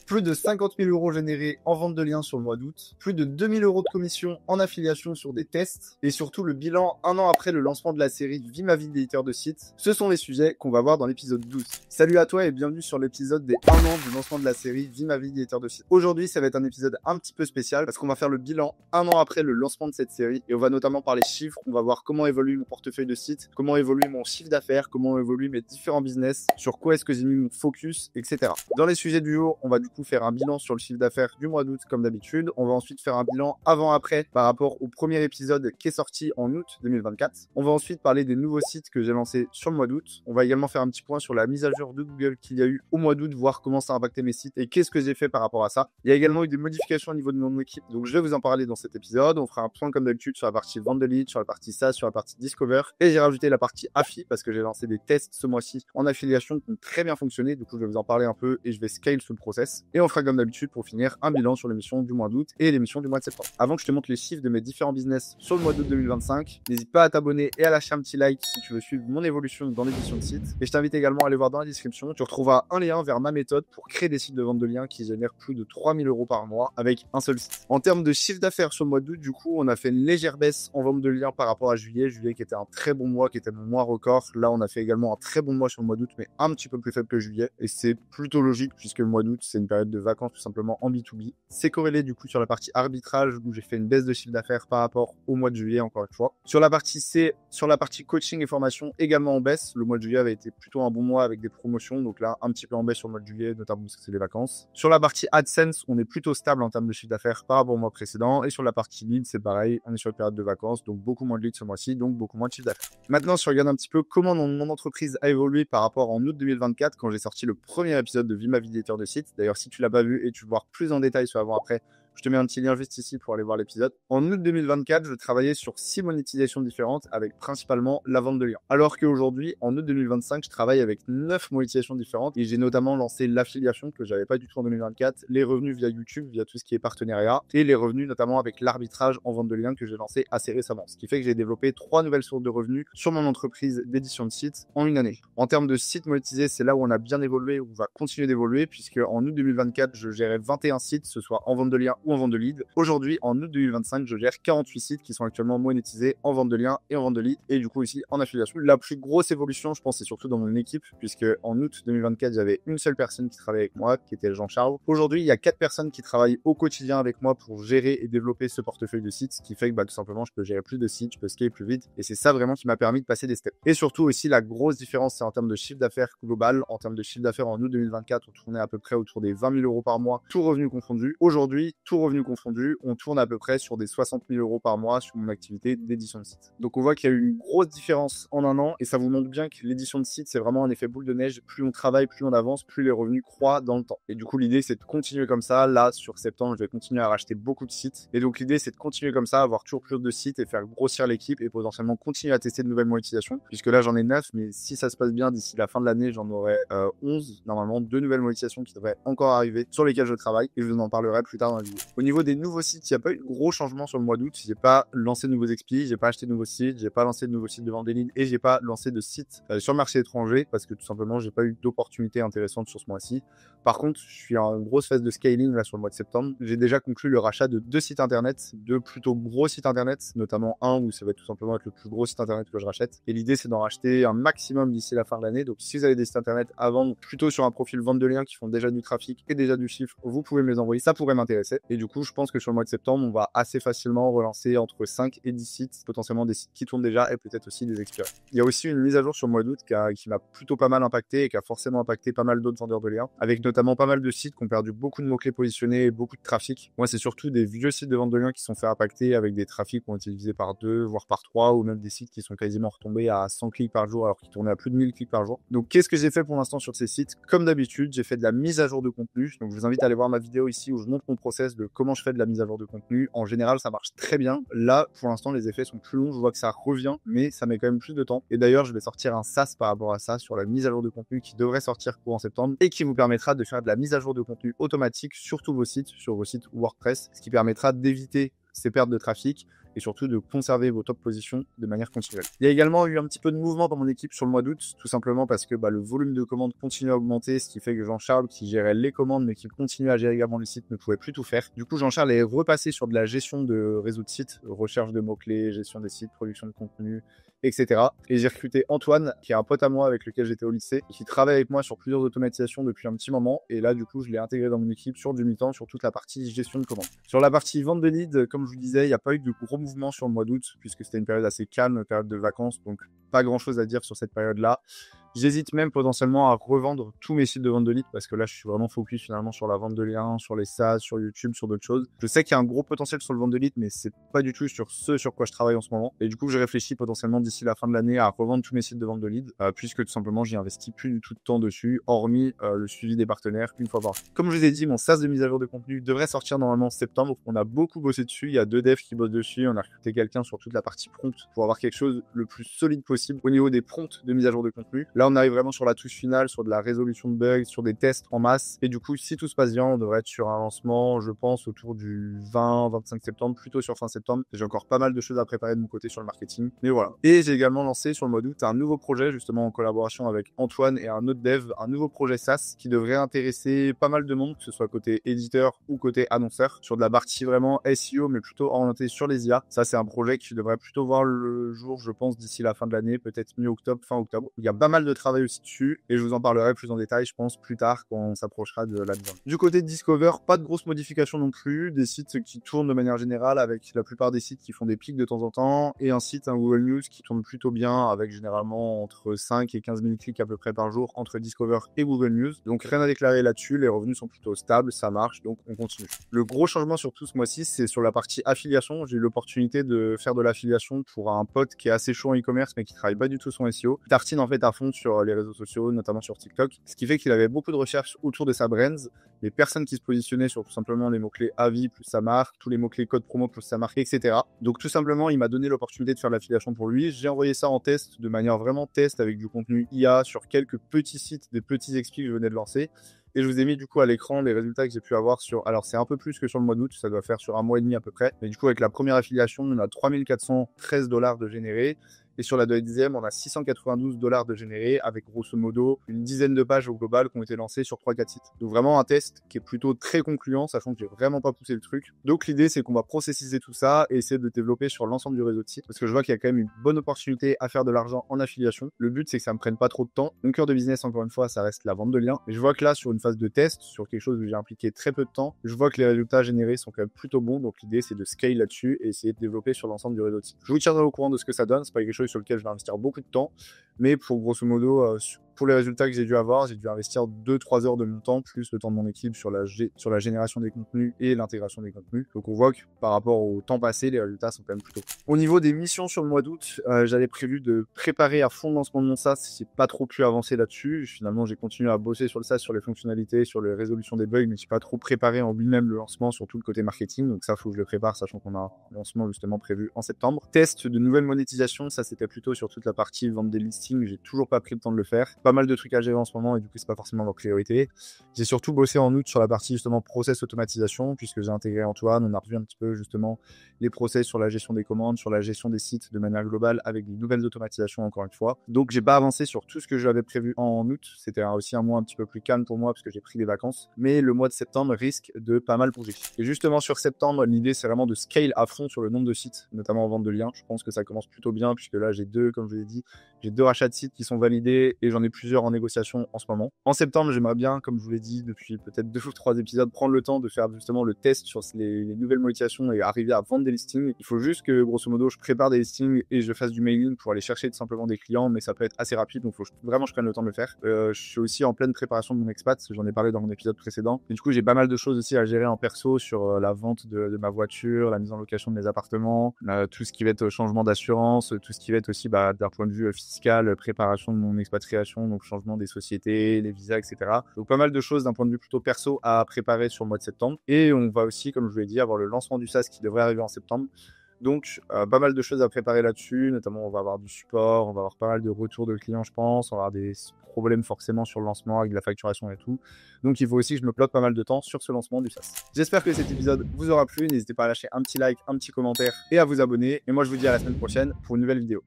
Plus de 50 000 euros générés en vente de liens sur le mois d'août, plus de 2 000 euros de commission en affiliation sur des tests, et surtout le bilan un an après le lancement de la série Vie ma vie d'éditeur de site. Ce sont les sujets qu'on va voir dans l'épisode 12. Salut à toi et bienvenue sur l'épisode des 1 an du lancement de la série Vie ma vie d'éditeur de site. Aujourd'hui, ça va être un épisode un petit peu spécial parce qu'on va faire le bilan un an après le lancement de cette série et on va notamment parler chiffres, on va voir comment évolue mon portefeuille de sites, comment évolue mon chiffre d'affaires, comment évoluent mes différents business, sur quoi est-ce que j'ai mis mon focus, etc. Dans les sujets du jour, on va du coup faire un bilan sur le chiffre d'affaires du mois d'août comme d'habitude. On va ensuite faire un bilan avant-après par rapport au premier épisode qui est sorti en août 2024. On va ensuite parler des nouveaux sites que j'ai lancés sur le mois d'août. On va également faire un petit point sur la mise à jour de Google qu'il y a eu au mois d'août, voir comment ça a impacté mes sites et qu'est-ce que j'ai fait par rapport à ça. Il y a également eu des modifications au niveau de mon équipe, donc je vais vous en parler dans cet épisode. On fera un point comme d'habitude sur la partie vente de leads, sur la partie SaaS, sur la partie Discover et j'ai rajouté la partie Affi parce que j'ai lancé des tests ce mois-ci en affiliation qui ont très bien fonctionné. Du coup, je vais vous en parler un peu et je vais scale ce process. Et on fera comme d'habitude pour finir un bilan sur l'émission du mois d'août et l'émission du mois de septembre. Avant que je te montre les chiffres de mes différents business sur le mois d'août 2025, n'hésite pas à t'abonner et à lâcher un petit like si tu veux suivre mon évolution dans l'édition de site. Et je t'invite également à aller voir dans la description. Tu retrouveras un lien vers ma méthode pour créer des sites de vente de liens qui génèrent plus de 3 000 euros par mois avec un seul site. En termes de chiffre d'affaires sur le mois d'août, du coup, on a fait une légère baisse en vente de liens par rapport à juillet. Juillet qui était un très bon mois, qui était mon mois record. Là, on a fait également un très bon mois sur le mois d'août, mais un petit peu plus faible que juillet. Et c'est plutôt logique puisque le mois d'août, c'est une période de vacances tout simplement en B2B. C'est corrélé du coup sur la partie arbitrage où j'ai fait une baisse de chiffre d'affaires par rapport au mois de juillet encore une fois. Sur la partie C, sur la partie coaching et formation également en baisse. Le mois de juillet avait été plutôt un bon mois avec des promotions. Donc là, un petit peu en baisse sur le mois de juillet, notamment parce que c'est les vacances. Sur la partie AdSense, on est plutôt stable en termes de chiffre d'affaires par rapport au mois précédent. Et sur la partie lead, c'est pareil. On est sur une période de vacances, donc beaucoup moins de leads ce mois-ci, donc beaucoup moins de chiffre d'affaires. Maintenant, si on regarde un petit peu comment mon entreprise a évolué par rapport en août 2024, quand j'ai sorti le premier épisode de Vie ma vie d'éditeur de site. D'ailleurs, si tu l'as pas vu et tu veux voir plus en détail sur avant-après, je te mets un petit lien juste ici pour aller voir l'épisode. En août 2024, je travaillais sur 6 monétisations différentes avec principalement la vente de liens. Alors qu'aujourd'hui, en août 2025, je travaille avec 9 monétisations différentes et j'ai notamment lancé l'affiliation que j'avais pas du tout en 2024, les revenus via YouTube, via tout ce qui est partenariat et les revenus notamment avec l'arbitrage en vente de liens que j'ai lancé assez récemment. Ce qui fait que j'ai développé 3 nouvelles sources de revenus sur mon entreprise d'édition de sites en une année. En termes de sites monétisés, c'est là où on a bien évolué, où on va continuer d'évoluer puisque en août 2024, je gérais 21 sites, ce soit en vente de liens ou en vente de leads. Aujourd'hui, en août 2025, je gère 48 sites qui sont actuellement monétisés en vente de liens et en vente de leads et du coup ici en affiliation. La plus grosse évolution, je pense, c'est surtout dans mon équipe puisque en août 2024, j'avais une seule personne qui travaillait avec moi, qui était Jean-Charles. Aujourd'hui, il y a 4 personnes qui travaillent au quotidien avec moi pour gérer et développer ce portefeuille de sites, ce qui fait que tout simplement, je peux gérer plus de sites, je peux scaler plus vite et c'est ça vraiment qui m'a permis de passer des steps. Et surtout aussi, la grosse différence, c'est en termes de chiffre d'affaires global. En termes de chiffre d'affaires en août 2024, on tournait à peu près autour des 20 000 euros par mois, tout revenu confondu. Aujourd'hui, tout revenu confondu, on tourne à peu près sur des 60 000 euros par mois sur mon activité d'édition de site. Donc on voit qu'il y a eu une grosse différence en un an et ça vous montre bien que l'édition de site, c'est vraiment un effet boule de neige. Plus on travaille, plus on avance, plus les revenus croient dans le temps. Et du coup, l'idée, c'est de continuer comme ça. Là, sur septembre, je vais continuer à racheter beaucoup de sites. Et donc, l'idée, c'est de continuer comme ça, avoir toujours plus de sites et faire grossir l'équipe et potentiellement continuer à tester de nouvelles monétisations. Puisque là, j'en ai 9, mais si ça se passe bien, d'ici la fin de l'année, j'en aurai 11. Normalement, 2 nouvelles monétisations qui devraient encore arriver, sur lesquelles je travaille et je vous en parlerai plus tard dans la vidéo. Au niveau des nouveaux sites, il n'y a pas eu de gros changements sur le mois d'août. J'ai pas lancé de nouveaux expis, j'ai pas acheté de nouveaux sites, j'ai pas lancé de nouveaux sites de vente des leads et j'ai pas lancé de sites sur le marché étranger parce que tout simplement, j'ai pas eu d'opportunités intéressantes sur ce mois-ci. Par contre, je suis en grosse phase de scaling là sur le mois de septembre. J'ai déjà conclu le rachat de 2 sites internet, 2 plutôt gros sites internet, notamment un où ça va tout simplement être le plus gros site internet que je rachète. Et l'idée, c'est d'en racheter un maximum d'ici la fin de l'année. Donc, si vous avez des sites internet à vendre plutôt sur un profil vente de liens qui font déjà du trafic et déjà du chiffre, vous pouvez me les envoyer. Ça pourrait m'intéresser. Et du coup, je pense que sur le mois de septembre, on va assez facilement relancer entre 5 et 10 sites, potentiellement des sites qui tournent déjà et peut-être aussi des expirés. Il y a aussi une mise à jour sur le mois d'août qui m'a plutôt pas mal impacté et qui a forcément impacté pas mal d'autres vendeurs de liens, avec notamment pas mal de sites qui ont perdu beaucoup de mots-clés positionnés et beaucoup de trafic. Moi, c'est surtout des vieux sites de vente de liens qui sont fait impacter avec des trafics qui ont été divisés par 2, voire par 3, ou même des sites qui sont quasiment retombés à 100 clics par jour alors qu'ils tournaient à plus de 1000 clics par jour. Donc, qu'est-ce que j'ai fait pour l'instant sur ces sites? Comme d'habitude, j'ai fait de la mise à jour de contenu. Donc, je vous invite à aller voir ma vidéo ici où je montre mon process de comment je fais de la mise à jour de contenu. En général, ça marche très bien. Là, pour l'instant, les effets sont plus longs. Je vois que ça revient, mais ça met quand même plus de temps. Et d'ailleurs, je vais sortir un SaaS par rapport à ça sur la mise à jour de contenu qui devrait sortir courant septembre et qui vous permettra de faire de la mise à jour de contenu automatique sur tous vos sites, sur vos sites WordPress, ce qui permettra d'éviter ces pertes de trafic et surtout de conserver vos top positions de manière continuelle. Il y a également eu un petit peu de mouvement dans mon équipe sur le mois d'août, tout simplement parce que le volume de commandes continue à augmenter, ce qui fait que Jean-Charles, qui gérait les commandes mais qui continue à gérer également le site, ne pouvait plus tout faire. Du coup, Jean-Charles est repassé sur de la gestion de réseau de sites, recherche de mots-clés, gestion des sites, production de contenu, etc. Et j'ai recruté Antoine, qui est un pote à moi avec lequel j'étais au lycée, qui travaille avec moi sur plusieurs automatisations depuis un petit moment. Et là, du coup, je l'ai intégré dans mon équipe sur du mi-temps, sur toute la partie gestion de commandes. Sur la partie vente de leads, comme je vous disais, il n'y a pas eu de gros mouvements sur le mois d'août, puisque c'était une période assez calme, période de vacances, donc pas grand-chose à dire sur cette période-là. J'hésite même potentiellement à revendre tous mes sites de vente de leads parce que là, je suis vraiment focus finalement sur la vente de liens, sur les SaaS, sur YouTube, sur d'autres choses. Je sais qu'il y a un gros potentiel sur le vente de leads, mais c'est pas du tout sur ce sur quoi je travaille en ce moment. Et du coup, je réfléchis potentiellement d'ici la fin de l'année à revendre tous mes sites de vente de leads, puisque tout simplement, j'y investis plus du tout de temps dessus, hormis le suivi des partenaires une fois par an. Comme je vous ai dit, mon SaaS de mise à jour de contenu devrait sortir normalement en septembre. On a beaucoup bossé dessus. Il y a 2 devs qui bossent dessus. On a recruté quelqu'un sur toute la partie prompt pour avoir quelque chose le plus solide possible au niveau des prompts de mise à jour de contenu. Là, on arrive vraiment sur la touche finale, sur de la résolution de bugs, sur des tests en masse. Et du coup, si tout se passe bien, on devrait être sur un lancement, je pense, autour du 20-25 septembre, plutôt sur fin septembre. J'ai encore pas mal de choses à préparer de mon côté sur le marketing. Mais voilà. Et j'ai également lancé sur le mois d'août un nouveau projet, justement en collaboration avec Antoine et un autre dev, un nouveau projet SaaS qui devrait intéresser pas mal de monde, que ce soit côté éditeur ou côté annonceur, sur de la partie vraiment SEO, mais plutôt orientée sur les IA. Ça, c'est un projet qui devrait plutôt voir le jour, je pense, d'ici la fin de l'année, peut-être mi-octobre, fin octobre. Il y a pas mal de travail aussi dessus et je vous en parlerai plus en détail, je pense, plus tard quand on s'approchera de là-dedans. Du côté de Discover, pas de grosses modifications non plus, des sites qui tournent de manière générale avec la plupart des sites qui font des pics de temps en temps et un site, un Google News qui tourne plutôt bien avec généralement entre 5 et 15 000 clics à peu près par jour entre Discover et Google News. Donc rien à déclarer là-dessus, les revenus sont plutôt stables, ça marche, donc on continue. Le gros changement surtout ce mois-ci, c'est sur la partie affiliation. J'ai eu l'opportunité de faire de l'affiliation pour un pote qui est assez chaud en e-commerce mais qui travaille pas du tout son SEO. Il tartine en fait à fond sur les réseaux sociaux, notamment sur TikTok, ce qui fait qu'il avait beaucoup de recherches autour de sa brand, les personnes qui se positionnaient sur tout simplement les mots-clés avis plus sa marque, tous les mots-clés code promo plus sa marque, etc. Donc tout simplement, il m'a donné l'opportunité de faire l'affiliation pour lui. J'ai envoyé ça en test, de manière vraiment test, avec du contenu IA sur quelques petits sites, des petits expis que je venais de lancer. Et je vous ai mis du coup à l'écran les résultats que j'ai pu avoir sur... Alors c'est un peu plus que sur le mois d'août, ça doit faire sur un mois et demi à peu près. Mais du coup avec la première affiliation, on a 3413 $ de générés. Et sur la deuxième, on a 692 $ de générés avec grosso modo une dizaine de pages au global qui ont été lancées sur 3-4 sites. Donc vraiment un test qui est plutôt très concluant, sachant que j'ai vraiment pas poussé le truc. Donc l'idée, c'est qu'on va processiser tout ça et essayer de développer sur l'ensemble du réseau de sites parce que je vois qu'il y a quand même une bonne opportunité à faire de l'argent en affiliation. Le but, c'est que ça me prenne pas trop de temps. Mon cœur de business, encore une fois, ça reste la vente de liens. Et je vois que là, sur une phase de test, sur quelque chose où j'ai impliqué très peu de temps, je vois que les résultats générés sont quand même plutôt bons. Donc l'idée, c'est de scale là-dessus et essayer de développer sur l'ensemble du réseau de sites. Je vous tiendrai au courant de ce que ça donne. C'est pas quelque chose sur lequel je vais investir beaucoup de temps, mais pour grosso modo, pour les résultats que j'ai dû avoir, j'ai dû investir 2-3 heures de mon temps, plus le temps de mon équipe sur la génération des contenus et l'intégration des contenus. Donc on voit que par rapport au temps passé, les résultats sont quand même plutôt cool. Au niveau des missions sur le mois d'août, j'avais prévu de préparer à fond le lancement de mon SaaS. J'ai pas trop pu avancer là-dessus. Finalement, j'ai continué à bosser sur le SaaS, sur les fonctionnalités, sur les résolutions des bugs, mais j'ai pas trop préparé en lui-même le lancement, surtout le côté marketing. Donc ça, faut que je le prépare, sachant qu'on a un lancement justement prévu en septembre. Test de nouvelles monétisations, ça c'était plutôt sur toute la partie vente des listings. J'ai toujours pas pris le temps de le faire. Pas mal de trucs à gérer en ce moment et du coup c'est pas forcément leur priorité. J'ai surtout bossé en août sur la partie justement process automatisation puisque j'ai intégré Antoine. On a revu un petit peu justement les process sur la gestion des commandes, sur la gestion des sites de manière globale avec des nouvelles automatisations encore une fois. Donc j'ai pas avancé sur tout ce que j'avais prévu en août. C'était aussi un mois un petit peu plus calme pour moi parce que j'ai pris des vacances. Mais le mois de septembre risque de pas mal bouger. Et justement sur septembre, l'idée c'est vraiment de scale à fond sur le nombre de sites, notamment en vente de liens. Je pense que ça commence plutôt bien puisque là comme je vous ai dit, j'ai 2 rachats de sites qui sont validés et j'en ai plusieurs en négociation en ce moment. En septembre, j'aimerais bien, comme je vous l'ai dit depuis peut-être 2 ou 3 épisodes, prendre le temps de faire justement le test sur les nouvelles monétisations et arriver à vendre des listings. Il faut juste que, grosso modo, je prépare des listings et je fasse du mailing pour aller chercher tout simplement des clients, mais ça peut être assez rapide, donc il faut vraiment que je prenne le temps de le faire. Je suis aussi en pleine préparation de mon expat, j'en ai parlé dans mon épisode précédent. Et du coup, j'ai pas mal de choses aussi à gérer en perso sur la vente de ma voiture, la mise en location de mes appartements, tout ce qui va être changement d'assurance, tout ce qui va être aussi d'un point de vue fiscal, préparation de mon expatriation, donc changement des sociétés, les visas, etc. Donc pas mal de choses d'un point de vue plutôt perso à préparer sur le mois de septembre. Et on va aussi, comme je vous l'ai dit, avoir le lancement du SaaS qui devrait arriver en septembre. Donc, pas mal de choses à préparer là-dessus. Notamment, on va avoir du support, on va avoir pas mal de retours de clients, je pense. On va avoir des problèmes forcément sur le lancement avec de la facturation et tout. Donc, il faut aussi que je me bloque pas mal de temps sur ce lancement du SaaS. J'espère que cet épisode vous aura plu. N'hésitez pas à lâcher un petit like, un petit commentaire et à vous abonner. Et moi, je vous dis à la semaine prochaine pour une nouvelle vidéo.